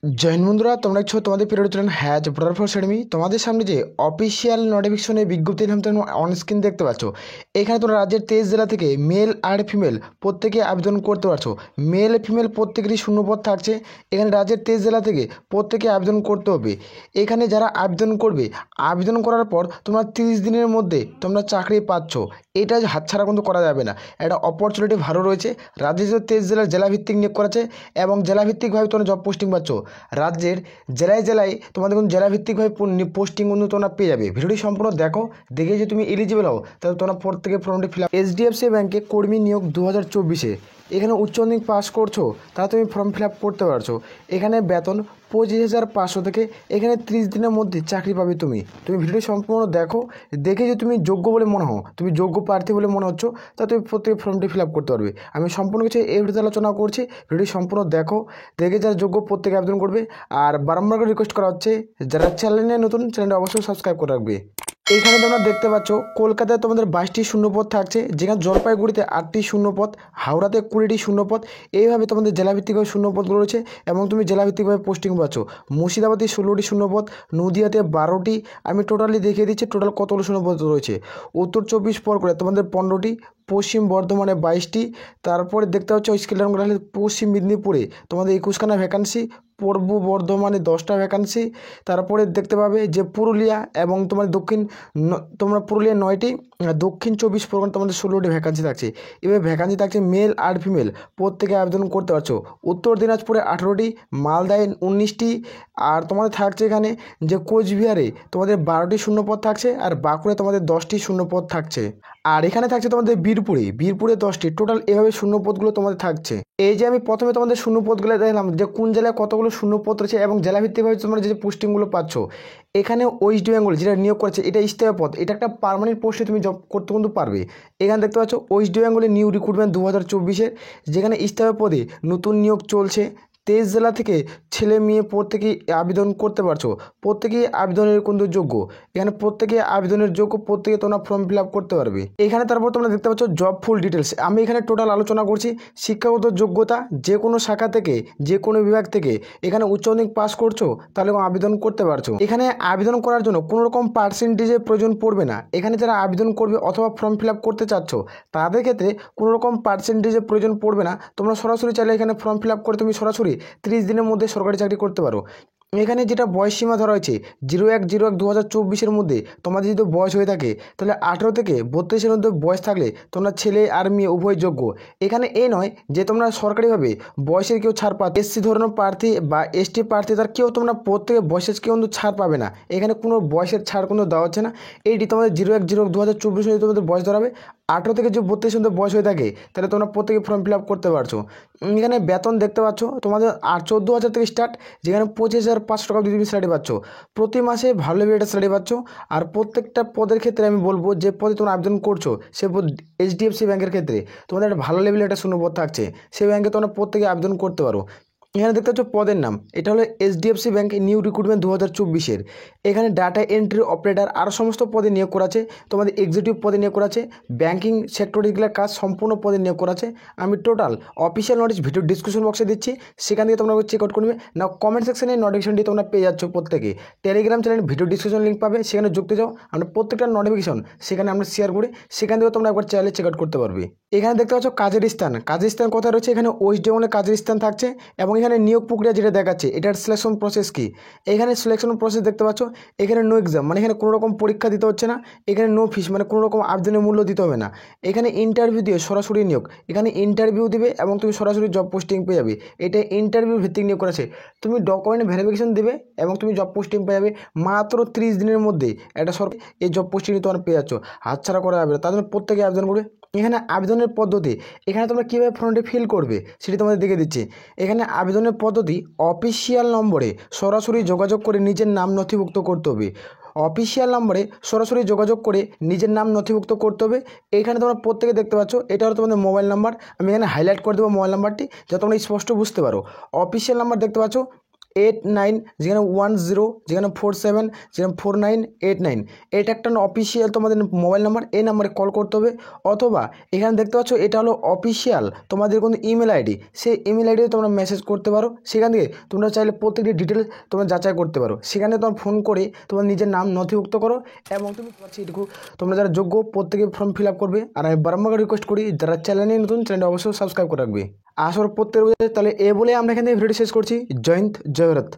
জয় হিন্দ বন্ধুরা, তোমরা দেখছো তোমাদের প্রিয় channel has brother for academy. তোমাদের সামনে যে অফিসিয়াল নোটিফিকেশনের বিজ্ঞপ্তি তোমরা অন স্ক্রিন দেখতে পাচ্ছ। এখানে তোমরা রাজ্যের 23 জেলা থেকে মেল আর ফিমেল প্রত্যেকে আবেদন করতে পারছো। মেল ফিমেল প্রত্যেকেরই শূন্যপদ থাকছে। এখানে রাজ্যের 23 জেলা থেকে প্রত্যেকে আবেদন করতে হবে। এখানে যারা আবেদন করবে, আবেদন করার পর তোমরা 30 দিনের মধ্যে তোমরা চাকরি পাচ্ছ। এটা হাতছাড়া কিন্তু করা যাবে না। একটা অপরচুনিটি ভালো রয়েছে। রাজ্যের যে 23 জেলার জেলাভিত্তিক নিয়োগ করেছে এবং জেলাভিত্তিকভাবে তোমরা জব পোস্টিং পাচ্ছ। রাজ্যের জেলায় জেলায় তোমাদের কিন্তু জেলাভিত্তিকভাবে পোস্টিং কিন্তু তোমরা পেয়ে যাবে। ভিডিওটি সম্পূর্ণ দেখো, দেখে যদি তুমি এলিজিবল হও তাহলে তোমরা প্রত্যেকে ফর্মটি ফিল আপ। এইচডিএফসি ব্যাংকে কর্মী নিয়োগ 2024-এ এখানে উচ্চ মাধ্যমিক পাস করছো তাহলে তুমি ফর্ম ফিল আপ করতে পারছো। এখানে বেতন 25,500 থেকে এখানে 30 দিনের মধ্যে চাকরি পাবে। তুমি ভিডিওটি সম্পূর্ণ দেখো, দেখে যদি তুমি যোগ্য বলে মনে হও, তুমি যোগ্য প্রার্থী বলে মনে হচ্ছ, তাহলে তুমি প্রত্যেক ফর্মটি ফিল আপ করতে পারবে। আমি সম্পূর্ণ কিছু এই ভিডিওতে আলোচনা করছি। ভিডিওটি সম্পূর্ণ দেখো, দেখে যারা যোগ্য প্রত্যেকে আবেদন করবে। আর বারবার করে রিকোয়েস্ট করা হচ্ছে, যারা চ্যানেলে নতুন, চ্যানেলটা অবশ্যই সাবস্ক্রাইব করে রাখবে। এইখানে তোমরা দেখতে পাচ্ছ কলকাতায় তোমাদের 22টি শূন্যপদ থাকছে, যেখানে জলপাইগুড়িতে 8টি শূন্যপদ, হাওড়াতে 20টি শূন্যপদ। এইভাবে তোমাদের জেলাভিত্তিকভাবে শূন্যপদগুলো রয়েছে এবং তুমি জেলাভিত্তিকভাবে পোস্টিং পাচ্ছ। মুর্শিদাবাদে 16টি শূন্যপদ, নদিয়াতে 12টি। আমি টোটালি দেখিয়ে দিচ্ছি টোটাল কতগুলো শূন্যপদ রয়েছে। উত্তর 24 পরগনায় তোমাদের 15টি, পশ্চিম বর্ধমানে 22টি। তারপরে দেখতে পাচ্ছ স্কেলার পশ্চিম মেদিনীপুরে তোমাদের 21খানা ভ্যাকান্সি, পূর্ব বর্ধমানে 10টা ভ্যাকান্সি। তারপরে দেখতে পাবে যে পুরুলিয়া এবং তোমার তোমরা পুরুলিয়া 9টি, দক্ষিণ 24 পরগনা তোমাদের 16টি ভ্যাকান্সি থাকছে। এবার ভ্যাকান্সি থাকছে মেল আর ফিমেল প্রত্যেকে আবেদন করতে পারছো। উত্তর দিনাজপুরে 18টি, মালদায় 19টি। আর তোমাদের থাকছে এখানে যে কোচবিহারে তোমাদের 12টি শূন্যপদ থাকছে, আর বাঁকুড়ায় তোমাদের 10টি শূন্যপদ থাকছে। আর এখানে থাকছে তোমাদের বীরপুরে 10টি। টোটাল এভাবে শূন্যপদগুলো তোমাদের থাকছে। এই যে আমি প্রথমে তোমাদের শূন্যপদগুলো দেখলাম যে কোন জেলায় কতগুলো শূন্যপদ রয়েছে এবং জেলাভিত্তিকভাবে তোমরা যে পোস্টিংগুলো পাচ্ছ। এখানে ওয়েস্ট বেঙ্গল যেটা নিয়োগ করেছে এটা ইস্তেফা পদ, এটা একটা পার্মানেন্ট পোস্টে তুমি জব করতে কিন্তু পারবে। এখানে দেখতে পাচ্ছ ওয়েস্ট বেঙ্গলের নিউ রিক্রুটমেন্ট 2024-এর, যেখানে ইস্তেফা পদে নতুন নিয়োগ চলছে। 23 জেলা থেকে ছেলে মেয়ে প্রত্যেকেই আবেদন করতে পারছো। প্রত্যেকেই আবেদনের কিন্তু যোগ্য। এখানে প্রত্যেকে আবেদনের যোগ্য, প্রত্যেকে তোমরা ফর্ম ফিল আপ করতে পারবে। এখানে তারপর তোমরা দেখতে পাচ্ছ জব ফুল ডিটেলস। আমি এখানে টোটাল আলোচনা করছি। শিক্ষাগত যোগ্যতা যে কোনো শাখা থেকে, যে কোনো বিভাগ থেকে এখানে উচ্চ মাধ্যমিক পাস করছো তাহলে আবেদন করতে পারছো। এখানে আবেদন করার জন্য কোনো রকম পার্সেন্টেজের প্রয়োজন পড়বে না। এখানে যারা আবেদন করবে অথবা ফর্ম ফিল আপ করতে চাচ্ছ তাদের ক্ষেত্রে কোনো রকম পার্সেন্টেজের প্রয়োজন পড়বে না। তোমরা সরাসরি চাইলে এখানে ফর্ম ফিল আপ করে তুমি সরাসরি 30 দিনের মধ্যে সরকারি চাকরি করতে পারো। এখানে যেটা বয়স সীমা ধরা হয়েছে 01/01/2024-এর মধ্যে তোমাদের যদি বয়স হয়ে থাকে তাহলে 18 থেকে 32-এর মধ্যে বয়স থাকলে তোমরা ছেলে আর মেয়ে উভয় যোগ্য। এখানে এই নয় যে তোমরা সরকারিভাবে বয়সের কেউ ছাড় পাবে। এসসি ধরনের প্রার্থী বা এসটি প্রার্থী তার কেউ তোমরা প্রত্যেকে বয়সের কেউ কিন্তু ছাড় পাবে না। এখানে কোনো বয়সের ছাড় কিন্তু দেওয়া হচ্ছে না। এইটি তোমাদের 01/01/2024 তোমাদের বয়স ধরাবে। 18 থেকে যে 32-এর মধ্যে বয়স হয়ে থাকে তাহলে তোমরা প্রত্যেকে ফর্ম ফিল আপ করতে পারছো। এখানে বেতন দেখতে পাচ্ছ তোমাদের 14,000 থেকে স্টার্ট, যেখানে 25,500 টাকা দিয়ে তুমি স্যালারি পাচ্ছ। প্রতি মাসে ভালো লেভেলের একটা স্যালারি পাচ্ছ। আর প্রত্যেকটা পদের ক্ষেত্রে আমি বলবো যে পদে তোমরা আবেদন করছো সে পদ এইচডিএফসি ব্যাংকের ক্ষেত্রে তোমাদের একটা ভালো লেভেলের একটা শূন্যপদ থাকছে। সেই ব্যাংকে তোমরা প্রত্যেকে আবেদন করতে পারো। এখানে দেখতে পাচ্ছ পদের নাম, এটা হলো এইচডিএফসি ব্যাংক নিউ রিক্রুটমেন্ট 2024-এর। এখানে ডাটা এন্ট্রি অপারেটর আর সমস্ত পদে নিয়োগ করা আছে। তোমাদের এক্সিকিউটিভ পদে নিয়োগ করা আছে। ব্যাংকিং সেক্টরিগুলোর কাজ সম্পূর্ণ পদে নিয়োগ করা আছে। আমি total official notice video description বক্সে দিচ্ছি, সেখান থেকে তোমরা চেক আউট করবে না। কমেন্ট সেকশনে নোটিফিকেশনটি তোমরা পেয়ে যাচ্ছ প্রত্যেকে। Telegram channel video description link পাবে, সেখানে যুক্ত যাও। আমরা প্রত্যেকটা নোটিফিকেশন সেখানে আমরা শেয়ার করি, সেখান থেকে তোমরা একবার চাইলে চেক আউট করতে পারবে। এখানে দেখতে পাচ্ছ কাজের স্থান কোথায় রয়েছে। এখানে ওয়েস্ট বেঙ্গলের কাজের স্থান থাকছে এবং এখানে নিয়োগ প্রক্রিয়া যেটা দেখাচ্ছে এটার সিলেকশন প্রসেস কি। এখানে সিলেকশন প্রসেস দেখতে পাচ্ছ, এখানে নো এক্সাম মানে এখানে কোনো রকম পরীক্ষা দিতে হচ্ছে না। এখানে নো ফিস মানে কোনো রকম আবেদনের মূল্য দিতে হবে না। এখানে ইন্টারভিউ দিয়ে সরাসরি নিয়োগ। এখানে ইন্টারভিউ দিবে এবং তুমি সরাসরি জব পোস্টিং পেয়ে যাবে। এটা ইন্টারভিউ ভিত্তিক নিয়োগ করেছে। তুমি ডকুমেন্ট ভেরিফিকেশন দেবে এবং তুমি জব পোস্টিং পেয়ে যাবে মাত্র 30 দিনের মধ্যে। একটা সরকার এই জব পোস্টিংটি তোমার পেয়ে যাচ্ছ, হাতছাড়া করা যাবে। তার জন্য প্রত্যেকে আবেদন করবে। এখানে আবেদনের পদ্ধতি, এখানে তোমরা কীভাবে ফর্মটি ফিল করবে সেটি তোমাদের দেখে দিচ্ছি। এখানে আবেদনের পদ্ধতি অফিসিয়াল নম্বরে সরাসরি যোগাযোগ করে নিজের নাম নথিভুক্ত করতে হবে। অফিসিয়াল নম্বরে সরাসরি যোগাযোগ করে নিজের নাম নথিভুক্ত করতে হবে। এখানে তোমরা প্রত্যেকে দেখতে পাচ্ছ এটা হলো তোমাদের মোবাইল নাম্বার। আমি এখানে হাইলাইট করে দেবো মোবাইল নাম্বারটি যাতে তোমরা স্পষ্ট বুঝতে পারো। অফিসিয়াল নাম্বার দেখতে পাচ্ছ, 89, যেখানে 10, যেখানে 47, যেখানে 4989, এটা একটা অফিসিয়াল তোমাদের মোবাইল নাম্বার। এই নাম্বারে কল করতে হবে, অথবা এখানে দেখতে পাচ্ছ এটা হলো অফিসিয়াল তোমাদের কোনো ইমেল আইডি, সেই ইমেল আইডিতে তোমরা মেসেজ করতে পারো। সেখান থেকে তোমরা চাইলে প্রত্যেকটি ডিটেলস তোমরা যাচাই করতে পারো। সেখানে তোমরা ফোন করে তোমার নিজের নাম নথিভুক্ত করো, এবং তুমি পাচ্ছি এটুকু তোমরা যারা যোগ্য প্রত্যেকে ফর্ম ফিল আপ করবে। আর আমি বারম্বার রিকোয়েস্ট করি যারা চ্যানেলে নতুন, চ্যানেলটা অবশ্যই সাবস্ক্রাইব করে রাখবে। আসলে প্রত্যেক, তাহলে এ বলে আমরা এখান থেকে ভিডিও শেষ করছি। জয় হিন্দ, জয় ভারত।